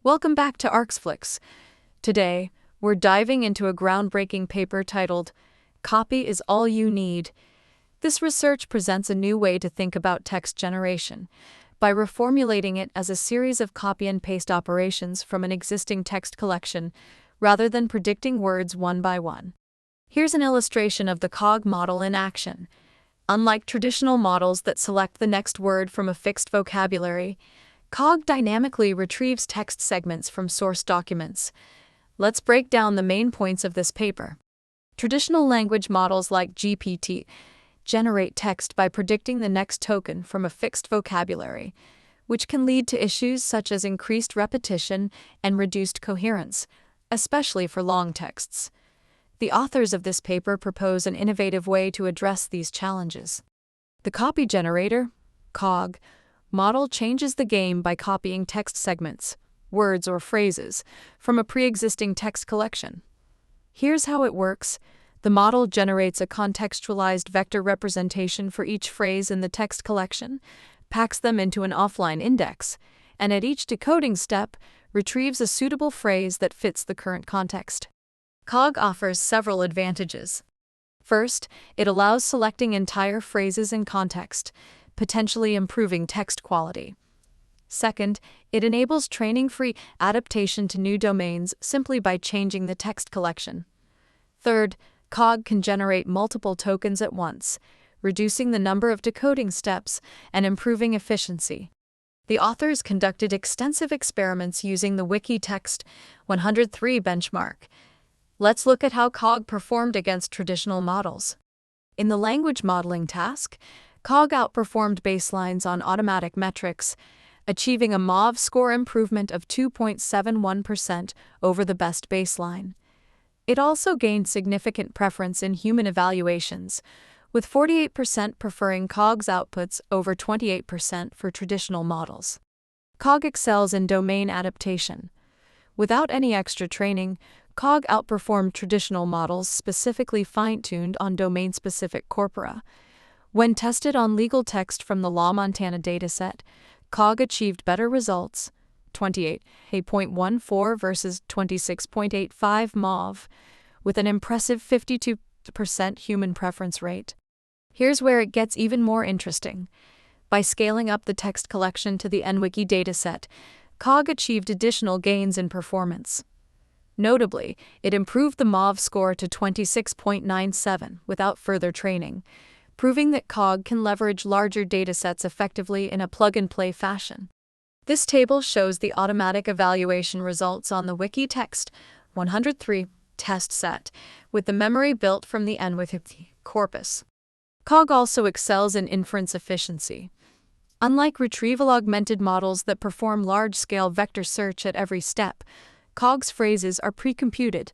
Welcome back to Arxflix. Today, we're diving into a groundbreaking paper titled, "Copy is All You Need." This research presents a new way to think about text generation by reformulating it as a series of copy and paste operations from an existing text collection, rather than predicting words one by one. Here's an illustration of the CoG model in action. Unlike traditional models that select the next word from a fixed vocabulary, CoG dynamically retrieves text segments from source documents. Let's break down the main points of this paper. Traditional language models like GPT generate text by predicting the next token from a fixed vocabulary, which can lead to issues such as increased repetition and reduced coherence, especially for long texts. The authors of this paper propose an innovative way to address these challenges. The copy generator, CoG, model changes the game by copying text segments, words or phrases, from a pre-existing text collection. Here's how it works. The model generates a contextualized vector representation for each phrase in the text collection, packs them into an offline index, and at each decoding step, retrieves a suitable phrase that fits the current context. CoG offers several advantages. First, it allows selecting entire phrases in context, potentially improving text quality. Second, it enables training-free adaptation to new domains simply by changing the text collection. Third, CoG can generate multiple tokens at once, reducing the number of decoding steps and improving efficiency. The authors conducted extensive experiments using the Wikitext 103 benchmark. Let's look at how CoG performed against traditional models. In the language modeling task, CoG outperformed baselines on automatic metrics, achieving a MAV score improvement of 2.71% over the best baseline. It also gained significant preference in human evaluations, with 48% preferring CoG's outputs over 28% for traditional models. CoG excels in domain adaptation. Without any extra training, CoG outperformed traditional models specifically fine-tuned on domain-specific corpora. When tested on legal text from the Law Montana dataset, CoG achieved better results, 28.14 versus 26.85 MAV, with an impressive 52% human preference rate. Here's where it gets even more interesting. By scaling up the text collection to the NWiki dataset, CoG achieved additional gains in performance. Notably, it improved the MAV score to 26.97 without further training, proving that CoG can leverage larger datasets effectively in a plug-and-play fashion. This table shows the automatic evaluation results on the Wikitext 103 test set, with the memory built from the NWiki corpus. CoG also excels in inference efficiency. Unlike retrieval-augmented models that perform large-scale vector search at every step, CoG's phrases are pre-computed,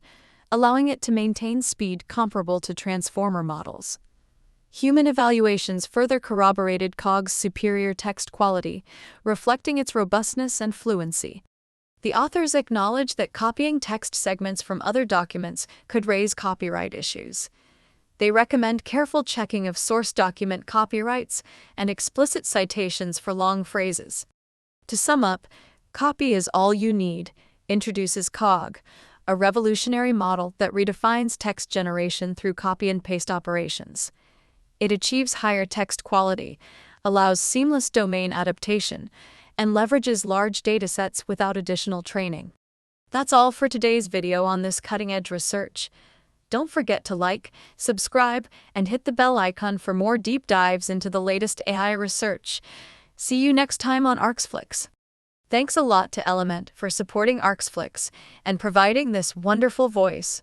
allowing it to maintain speed comparable to transformer models. Human evaluations further corroborated CoG's superior text quality, reflecting its robustness and fluency. The authors acknowledge that copying text segments from other documents could raise copyright issues. They recommend careful checking of source document copyrights and explicit citations for long phrases. To sum up, "Copy is All You Need" introduces CoG, a revolutionary model that redefines text generation through copy and paste operations. It achieves higher text quality, allows seamless domain adaptation, and leverages large datasets without additional training. That's all for today's video on this cutting-edge research. Don't forget to like, subscribe, and hit the bell icon for more deep dives into the latest AI research. See you next time on Arxflix. Thanks a lot to Element for supporting Arxflix and providing this wonderful voice.